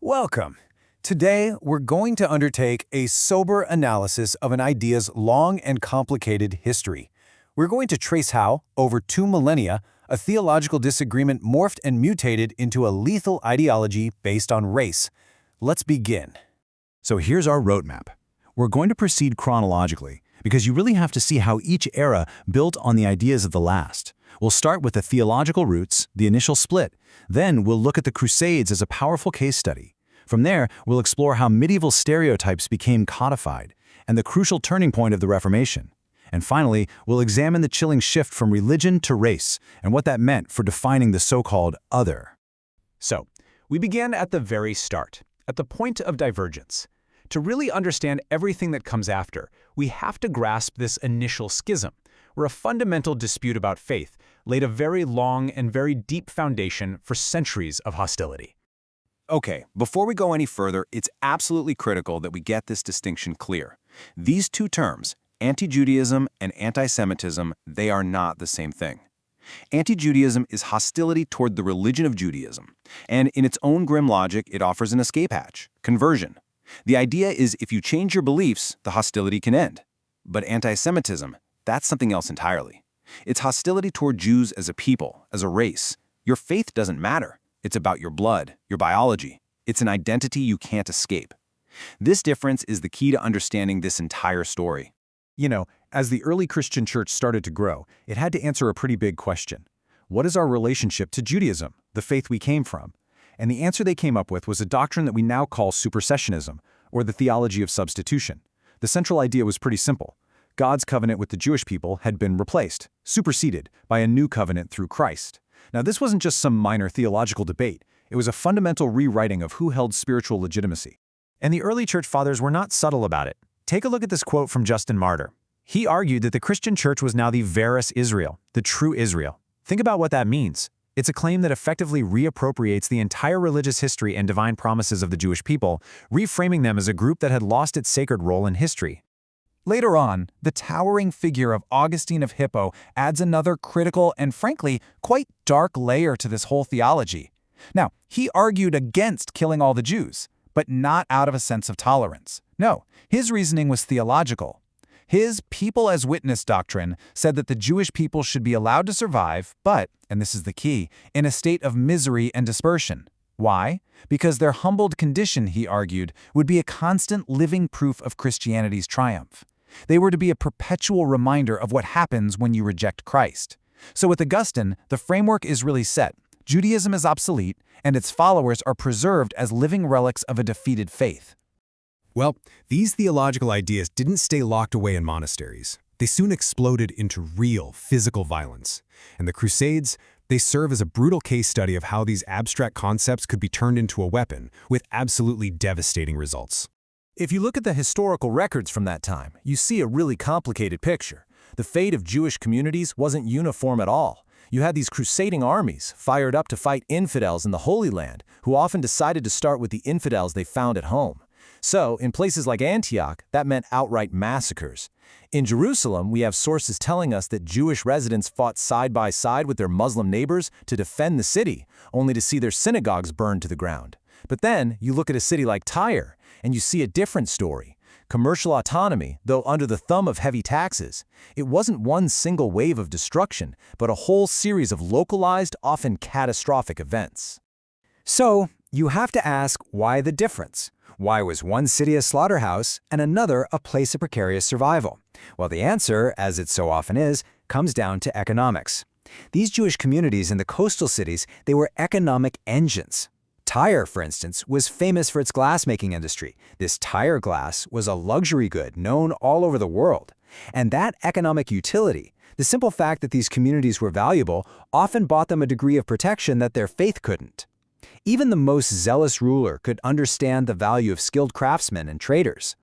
Welcome. Today, we're going to undertake a sober analysis of an idea's long and complicated history. We're going to trace how, over 2 millennia, a theological disagreement morphed and mutated into a lethal ideology based on race. Let's begin. So here's our roadmap. We're going to proceed chronologically, because you really have to see how each era built on the ideas of the last. We'll start with the theological roots, the initial split. Then we'll look at the Crusades as a powerful case study. From there, we'll explore how medieval stereotypes became codified and the crucial turning point of the Reformation. And finally, we'll examine the chilling shift from religion to race and what that meant for defining the so-called other. So, we began at the very start, at the point of divergence. To really understand everything that comes after, we have to grasp this initial schism, where a fundamental dispute about faith laid a very long and very deep foundation for centuries of hostility. Okay, before we go any further, it's absolutely critical that we get this distinction clear. These two terms, anti-Judaism and anti-Semitism, they are not the same thing. Anti-Judaism is hostility toward the religion of Judaism, and in its own grim logic, it offers an escape hatch, conversion. The idea is if you change your beliefs, the hostility can end. But anti-Semitism, that's something else entirely. It's hostility toward Jews as a people, as a race. Your faith doesn't matter. It's about your blood, your biology. It's an identity you can't escape. This difference is the key to understanding this entire story. You know, as the early Christian church started to grow, it had to answer a pretty big question. What is our relationship to Judaism, the faith we came from? And the answer they came up with was a doctrine that we now call supersessionism, or the theology of substitution. The central idea was pretty simple. God's covenant with the Jewish people had been replaced, superseded, by a new covenant through Christ. Now, this wasn't just some minor theological debate. It was a fundamental rewriting of who held spiritual legitimacy. And the early church fathers were not subtle about it. Take a look at this quote from Justin Martyr. He argued that the Christian church was now the verus Israel, the true Israel. Think about what that means. It's a claim that effectively reappropriates the entire religious history and divine promises of the Jewish people, reframing them as a group that had lost its sacred role in history. Later on, the towering figure of Augustine of Hippo adds another critical and frankly quite dark layer to this whole theology. Now, he argued against killing all the Jews, but not out of a sense of tolerance. No, his reasoning was theological. His people as witness doctrine said that the Jewish people should be allowed to survive, but, and this is the key, in a state of misery and dispersion. Why? Because their humbled condition, he argued, would be a constant living proof of Christianity's triumph. They were to be a perpetual reminder of what happens when you reject Christ. So with Augustine, the framework is really set. Judaism is obsolete, and its followers are preserved as living relics of a defeated faith. Well, these theological ideas didn't stay locked away in monasteries. They soon exploded into real, physical violence. And the Crusades, they serve as a brutal case study of how these abstract concepts could be turned into a weapon with absolutely devastating results. If you look at the historical records from that time, you see a really complicated picture. The fate of Jewish communities wasn't uniform at all. You had these crusading armies fired up to fight infidels in the Holy Land, who often decided to start with the infidels they found at home. So, in places like Antioch, that meant outright massacres. In Jerusalem, we have sources telling us that Jewish residents fought side by side with their Muslim neighbors to defend the city, only to see their synagogues burned to the ground. But then, you look at a city like Tyre, and you see a different story. Commercial autonomy, though under the thumb of heavy taxes. It wasn't one single wave of destruction, but a whole series of localized, often catastrophic events. So, you have to ask, why the difference? Why was one city a slaughterhouse and another a place of precarious survival? Well, the answer, as it so often is, comes down to economics. These Jewish communities in the coastal cities, they were economic engines. Tyre, for instance, was famous for its glassmaking industry. This Tyre glass was a luxury good known all over the world. And that economic utility, the simple fact that these communities were valuable, often bought them a degree of protection that their faith couldn't. Even the most zealous ruler could understand the value of skilled craftsmen and traders.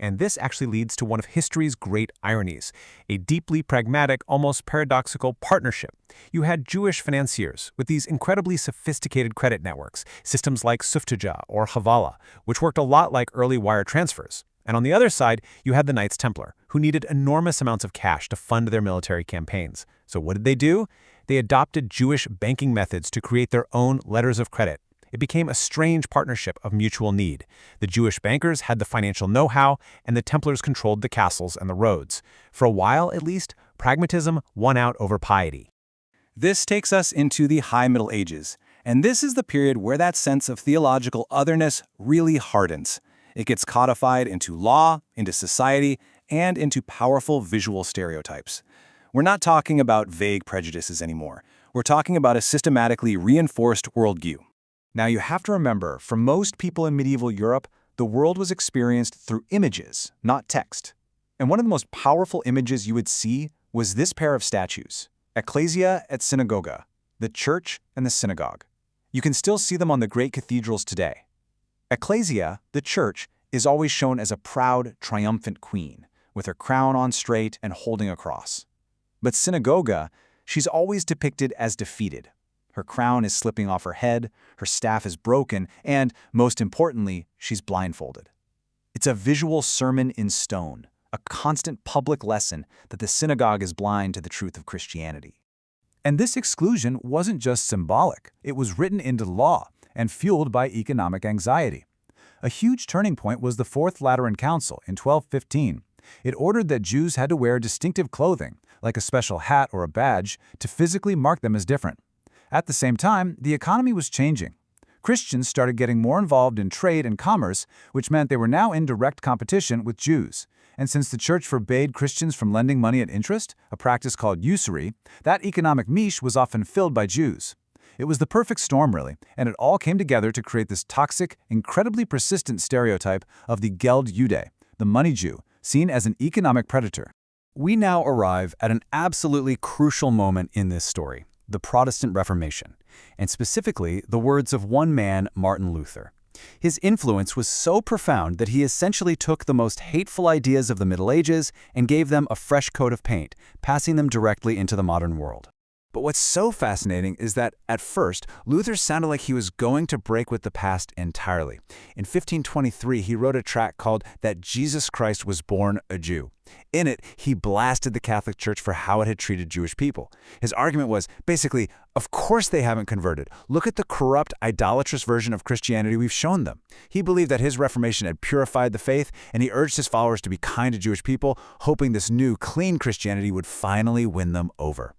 And this actually leads to one of history's great ironies, a deeply pragmatic, almost paradoxical partnership. You had Jewish financiers with these incredibly sophisticated credit networks, systems like Suftaja or Havala, which worked a lot like early wire transfers. And on the other side, you had the Knights Templar, who needed enormous amounts of cash to fund their military campaigns. So what did? They adopted Jewish banking methods to create their own letters of credit. It became a strange partnership of mutual need. The Jewish bankers had the financial know-how, and the Templars controlled the castles and the roads. For a while, at least, pragmatism won out over piety. This takes us into the High Middle Ages, and this is the period where that sense of theological otherness really hardens. It gets codified into law, into society, and into powerful visual stereotypes. We're not talking about vague prejudices anymore. We're talking about a systematically reinforced worldview. Now you have to remember, for most people in medieval Europe, the world was experienced through images, not text. And one of the most powerful images you would see was this pair of statues, Ecclesia et Synagoga, the church and the synagogue. You can still see them on the great cathedrals today. Ecclesia, the church, is always shown as a proud, triumphant queen, with her crown on straight and holding a cross. But Synagoga, she's always depicted as defeated. Her crown is slipping off her head, her staff is broken, and, most importantly, she's blindfolded. It's a visual sermon in stone, a constant public lesson that the synagogue is blind to the truth of Christianity. And this exclusion wasn't just symbolic, it was written into law and fueled by economic anxiety. A huge turning point was the Fourth Lateran Council in 1215. It ordered that Jews had to wear distinctive clothing, like a special hat or a badge, to physically mark them as different. At the same time, the economy was changing. Christians started getting more involved in trade and commerce, which meant they were now in direct competition with Jews. And since the church forbade Christians from lending money at interest, a practice called usury, that economic niche was often filled by Jews. It was the perfect storm, really, and it all came together to create this toxic, incredibly persistent stereotype of the Geld Jude, the money Jew, seen as an economic predator. We now arrive at an absolutely crucial moment in this story, the Protestant Reformation, and specifically the words of one man, Martin Luther. His influence was so profound that he essentially took the most hateful ideas of the Middle Ages and gave them a fresh coat of paint, passing them directly into the modern world. But what's so fascinating is that, at first, Luther sounded like he was going to break with the past entirely. In 1523, he wrote a tract called That Jesus Christ Was Born a Jew. In it, he blasted the Catholic Church for how it had treated Jewish people. His argument was, basically, of course they haven't converted. Look at the corrupt, idolatrous version of Christianity we've shown them. He believed that his Reformation had purified the faith, and he urged his followers to be kind to Jewish people, hoping this new, clean Christianity would finally win them over.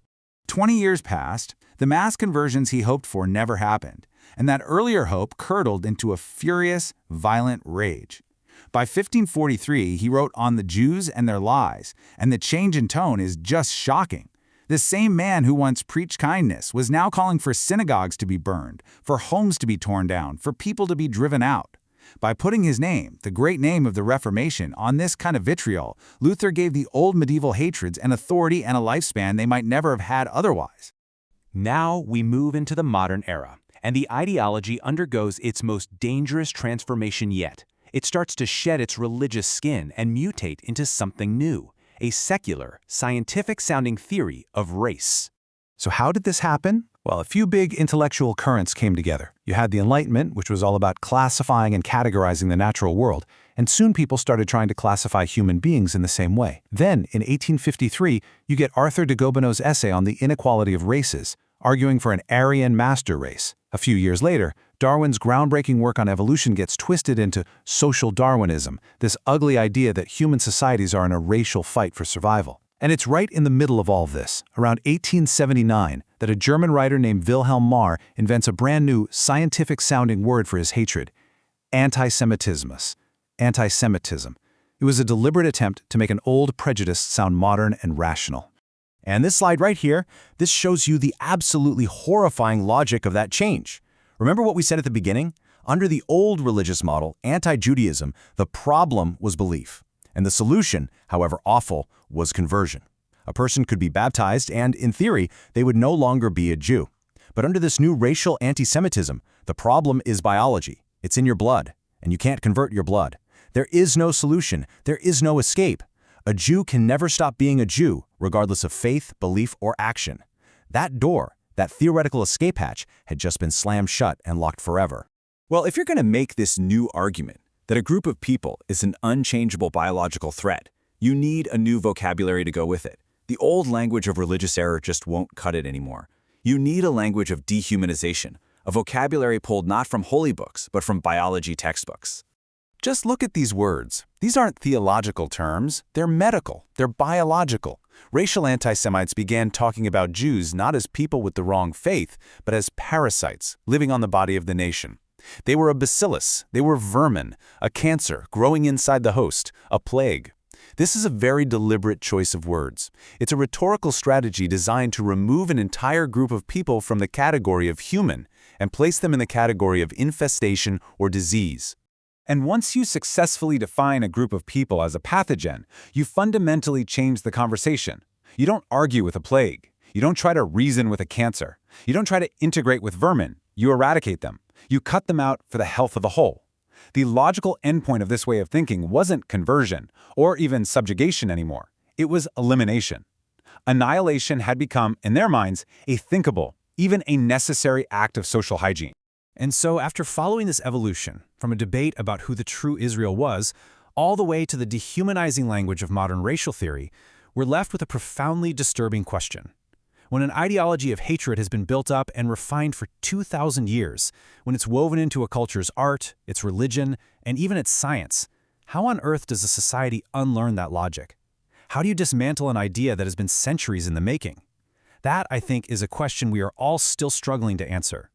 20 years passed, the mass conversions he hoped for never happened, and that earlier hope curdled into a furious, violent rage. By 1543, he wrote On the Jews and Their Lies, and the change in tone is just shocking. The same man who once preached kindness was now calling for synagogues to be burned, for homes to be torn down, for people to be driven out. By putting his name, the great name of the Reformation, on this kind of vitriol, Luther gave the old medieval hatreds an authority and a lifespan they might never have had otherwise. Now we move into the modern era, and the ideology undergoes its most dangerous transformation yet. It starts to shed its religious skin and mutate into something new, a secular, scientific-sounding theory of race. So how did this happen? Well, a few big intellectual currents came together. You had the Enlightenment, which was all about classifying and categorizing the natural world, and soon people started trying to classify human beings in the same way. Then, in 1853, you get Arthur de Gobineau's essay on the inequality of races, arguing for an Aryan master race. A few years later, Darwin's groundbreaking work on evolution gets twisted into social Darwinism, this ugly idea that human societies are in a racial fight for survival. And it's right in the middle of all this, around 1879, that a German writer named Wilhelm Marr invents a brand new, scientific-sounding word for his hatred: antisemitism. Antisemitism. It was a deliberate attempt to make an old prejudice sound modern and rational. And this slide right here, this shows you the absolutely horrifying logic of that change. Remember what we said at the beginning? Under the old religious model, anti-Judaism, the problem was belief. And the solution, however awful, was conversion. A person could be baptized and, in theory, they would no longer be a Jew. But under this new racial anti-Semitism, the problem is biology. It's in your blood, and you can't convert your blood. There is no solution. There is no escape. A Jew can never stop being a Jew, regardless of faith, belief, or action. That door, that theoretical escape hatch, had just been slammed shut and locked forever. Well, if you're going to make this new argument that a group of people is an unchangeable biological threat, you need a new vocabulary to go with it. The old language of religious error just won't cut it anymore. You need a language of dehumanization, a vocabulary pulled not from holy books, but from biology textbooks. Just look at these words. These aren't theological terms, they're medical, they're biological. Racial anti-Semites began talking about Jews not as people with the wrong faith, but as parasites living on the body of the nation. They were a bacillus, they were vermin, a cancer growing inside the host, a plague. This is a very deliberate choice of words. It's a rhetorical strategy designed to remove an entire group of people from the category of human and place them in the category of infestation or disease. And once you successfully define a group of people as a pathogen, you fundamentally change the conversation. You don't argue with a plague. You don't try to reason with a cancer. You don't try to integrate with vermin. You eradicate them. You cut them out for the health of the whole. The logical endpoint of this way of thinking wasn't conversion or even subjugation anymore. It was elimination. Annihilation had become, in their minds, a thinkable, even a necessary act of social hygiene. And so after following this evolution, from a debate about who the true Israel was, all the way to the dehumanizing language of modern racial theory, we're left with a profoundly disturbing question. When an ideology of hatred has been built up and refined for 2,000 years, when it's woven into a culture's art, its religion, and even its science, how on earth does a society unlearn that logic? How do you dismantle an idea that has been centuries in the making? That, I think, is a question we are all still struggling to answer.